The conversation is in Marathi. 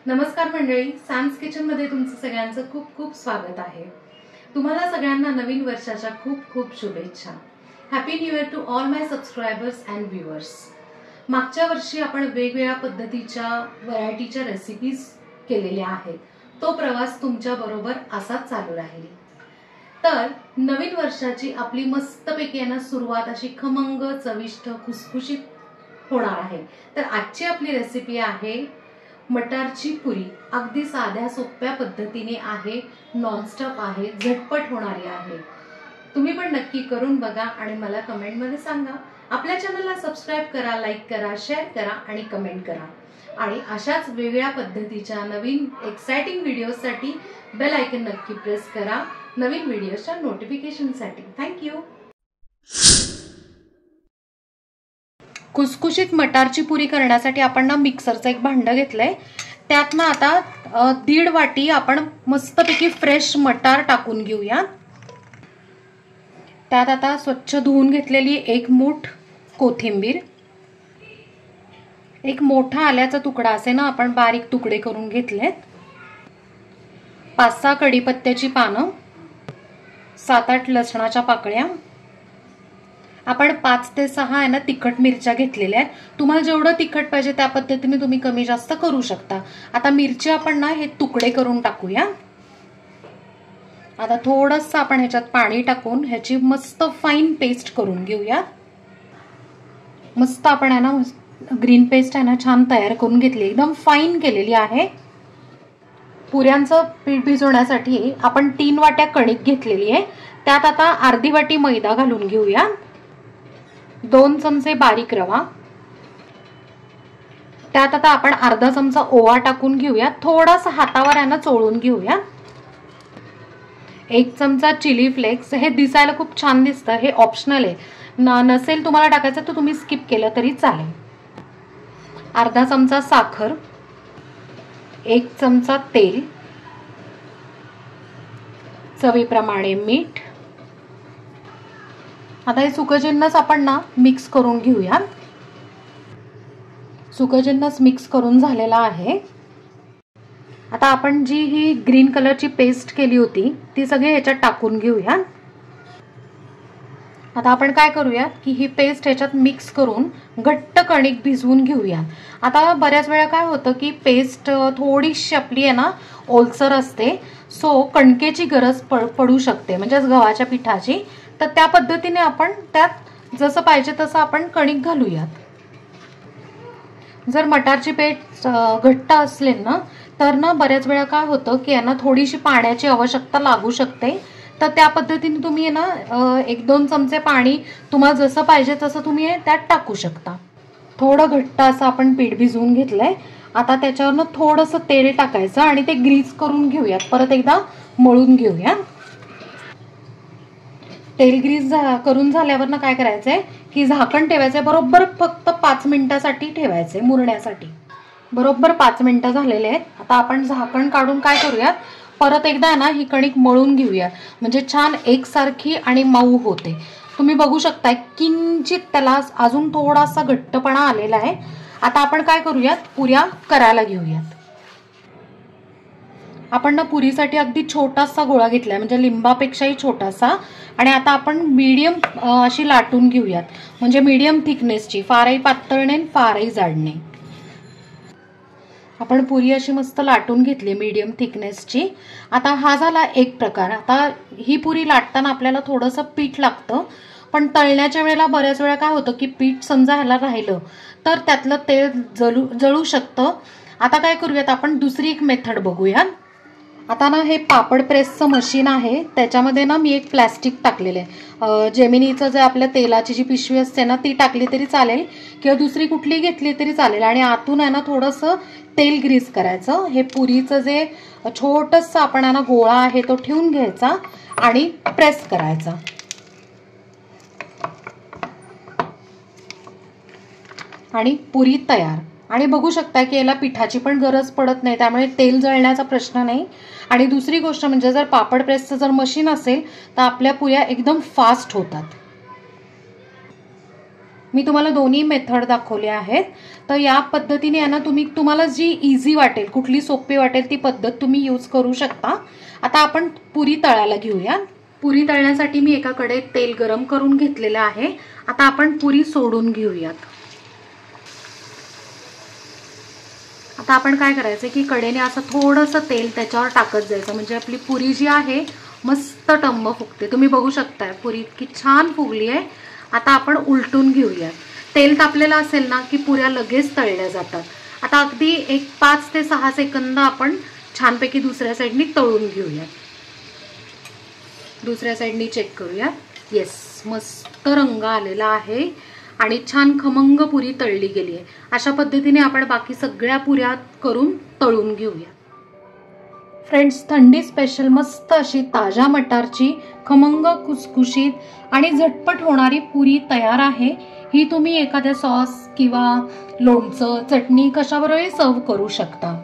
नमस्कार मंडळी, सॅम्स किचन मध्ये तुमचं सगळ्यांचं खूप खूप स्वागत आहे। तुम्हाला सगळ्यांना नवीन वर्षाच्या खूप खूप शुभेच्छा। Happy new year to all my subscribers and viewers. मागच्या वर्षी आपण वेगवेगळ्या पद्धतीच्या व्हरायटीच्या रेसिपीज केलेल्या आहेत। तो प्रवास तुमच्या बरोबर असाच चालू राहील। तर नवीन वर्षाची आपली मस्तपैकी ना सुरुवात अशी खमंग चविष्ट खुसखुशीत होणार आहे। तर आजची आपली रेसिपी आहे मटारची पुरी। अगदी साध्या सोप्या पद्धतीने आहे, नॉनस्टॉप आहे, झटपट होणारी आहे। तुम्ही पण नक्की करून बघा आणि मला कमेंट मध्ये सांगा। आपल्या चॅनलला सबस्क्राइब करा, लाईक करा, शेअर करा आणि कमेंट करा। आणि अशाच वेगळ्या पद्धतीच्या नवीन एक्साइटिंग व्हिडिओसाठी बेल आयकॉन नक्की प्रेस करा नवीन व्हिडिओच्या नोटिफिकेशनसाठी। थँक्यू। खुसखुशीत मटारची पुरी करण्यासाठी आपण ना मिक्सरचं एक भांडं घेतलंय। त्यात ना आता 1.5 वाटी आपण मस्तपैकी फ्रेश मटार टाकून घेऊया। त्यात आता स्वच्छ धुवून घेतलेली 1 मूठ कोथिंबीर, एक मोठा आल्याचा तुकडा असे ना आपण बारीक तुकडे करून घेतलेत, 5-6 कढीपत्त्याची पानं, 7-8 लसणाच्या पाकळ्या, आपण 5 ते 6 आहे ना तिखट मिरच्या घेतलेल्या आहेत। तुम्हाला जेवढं तिखट पाहिजे त्या पद्धतीने तुम्ही कमी जास्त करू शकता। आता मिरची आपण ना हे तुकडे करून टाकूया। आता थोडंसं आपण ह्याच्यात पाणी टाकून ह्याची मस्त फाईन पेस्ट करून घेऊया। मस्त आपण आहे ना ग्रीन पेस्ट आहे ना छान तयार करून घेतली, एकदम फाईन केलेली आहे। पुऱ्यांचं पीठ भिजवण्यासाठी आपण 3 वाट्या कणिक घेतलेली आहे। त्यात आता अर्धी वाटी मैदा घालून घेऊया, 2 चमचे बारीक रवा, त्यात आता आपण अर्धा चमचा ओवा टाकून घेऊया, थोडासा हातावर आहे ना चोळून घेऊया, 1 चमचा चिली फ्लेक्स, हे दिसायला खूप छान दिसतं, हे ऑप्शनल आहे, नसेल तुम्हाला टाकायचं तर तुम्ही स्किप केलं तरी चालेल, अर्धा चमचा साखर, 1 चमचा तेल, चवीप्रमाणे मीठ। आता हे सुकंजिन्नस आपण ना मिक्स करून घेऊया। सुकंजिन्नस मिक्स करून झालेला आहे। आता आपण जी ही ग्रीन कलरची पेस्ट केली होती ती सगळी ह्याच्यात टाकून घेऊया। आता आपण काय करूया की ही पेस्ट ह्याच्यात मिक्स करून घट्ट कणिक भिजवून घेऊया। आता बऱ्याच वेळा काय होतं की पेस्ट थोडीशी आपली आहे ना ओलसर असते, सो कणकेची गरज पडू शकते, म्हणजे गव्हाच्या पिठाची। तर त्या पद्धतीने आपण त्यात जसं पाहिजे तसं आपण कणिक घालूयात। जर मटारची पेस्ट घट्ट असले ना तर ना बऱ्याच वेळा काय होतं की यांना थोडीशी पाण्याची आवश्यकता लागू शकते। तर त्या पद्धतीने तुम्ही ना 1-2 चमचे पाणी तुम्हाला जसं पाहिजे तसं तुम्ही त्यात टाकू शकता। थोडं घट्ट असं आपण पीठ भिजवून घेतलंय। आता त्याच्यावरनं थोडंसं तेल टाकायचं आणि ते ग्रीस करून घेऊयात, परत एकदा मळून घेऊया। तेल ग्रीस करून झाल्यावर ना काय करायचंय की झाकण ठेवायचंय, बरोबर फक्त 5 मिनिटासाठी ठेवायचंय मुरण्यासाठी। बरोबर 5 मिनिटं झालेले आहेत। आता आपण झाकण काढून काय करूया, परत एकदा ना ही कणिक मळून घेऊया, म्हणजे छान एकसारखी आणि मऊ होते। तुम्ही बघू शकता किंचित त्याला अजून थोडासा घट्टपणा आलेला आहे। आता आपण काय करूयात, पुऱ्या करायला घेऊयात। आपण ना पुरीसाठी अगदी छोटासा गोळा घेतलाय, म्हणजे लिंबापेक्षाही छोटासा, आणि आता आपण मीडियम अशी लाटून घेऊयात, म्हणजे मीडियम थिकनेसची, फारही पातळ नाही फारही जाड नाही। आपण पुरी अशी मस्त लाटून घेतली मीडियम थिकनेसची। आता हा झाला एक प्रकार। आता ही पुरी लाटताना आपल्याला थोडंसं पीठ लागतं, पण तळण्याच्या वेळेला बऱ्याच वेळा काय होतं की पीठ समजा ह्याला राहिलं तर त्यातलं तेल जळू शकतं। आता काय करूयात, आपण दुसरी एक मेथड बघूया। आता ना हे पापड प्रेसचं मशीन आहे, त्याच्यामध्ये ना मी एक प्लॅस्टिक टाकलेलं आहे। जेमिनीचं जे आपल्या तेलाची जी पिशवी असते ना ती टाकली तरी चालेल, किंवा दुसरी कुठली घेतली तरी चालेल, आणि आतून आहे ना थोडंसं तेल ग्रीस करायचं। हे पुरीचं जे छोटंसं आपण आहे ना गोळा आहे तो ठेवून घ्यायचा आणि प्रेस करायचा, आणि पुरी तयार। आणि बघू शकता की याला पिठाची पण गरज पडत नाही, त्यामुळे तेल जळण्याचा प्रश्न नाही। आणि दुसरी गोष्ट म्हणजे जर पापड प्रेसचं जर मशीन असेल तर आपल्या पुऱ्या एकदम फास्ट होतात। मी तुम्हाला दोन्ही मेथड दाखवले आहेत. तर या पद्धतीने आहे ना तुम्हाला जी इझी वाटेल, कुठली सोपी वाटेल ती पद्धत तुम्ही यूज करू शकता. आता आपण पुरी तळायला घेऊया. पुरी तळण्यासाठी मी एका कढईत तेल गरम करून घेतलेलं आहे. आता आपण पुरी सोडून घेऊयात. आता आपण काय करायचं की कढईने असं थोडंसं तेल त्याच्यावर टाकत जायचं, म्हणजे आपली पुरी जी आहे मस्त टम्म फुगते. तुम्ही बघू शकताय पुरी इतकी छान फुगली आहे. आता आपण उलटून घेऊया. तेल तापलेलं असेल ना की पुऱ्या लगेच तळल्या जातात. आता अगदी 5 ते 6 सेकंद आपण छानपैकी दुसऱ्या साईडनी तळून घेऊया. दुसऱ्या साईडनी चेक करूया. येस, मस्त रंग आलेला आहे आणि छान खमंग पुरी तळली गेली आहे. अशा पद्धतीने आपण बाकी सगळ्या पुऱ्या करून तळून घेऊया. फ्रेंड्स, थंडी स्पेशल मस्त अशी ताज्या मटारची खमंग कुसकुशीत आणि झटपट होणारी पुरी तयार आहे. ही तुम्ही एखाद्या सॉस किंवा लोणचं, चटणी कशाबरोबरही सर्व करू शकता.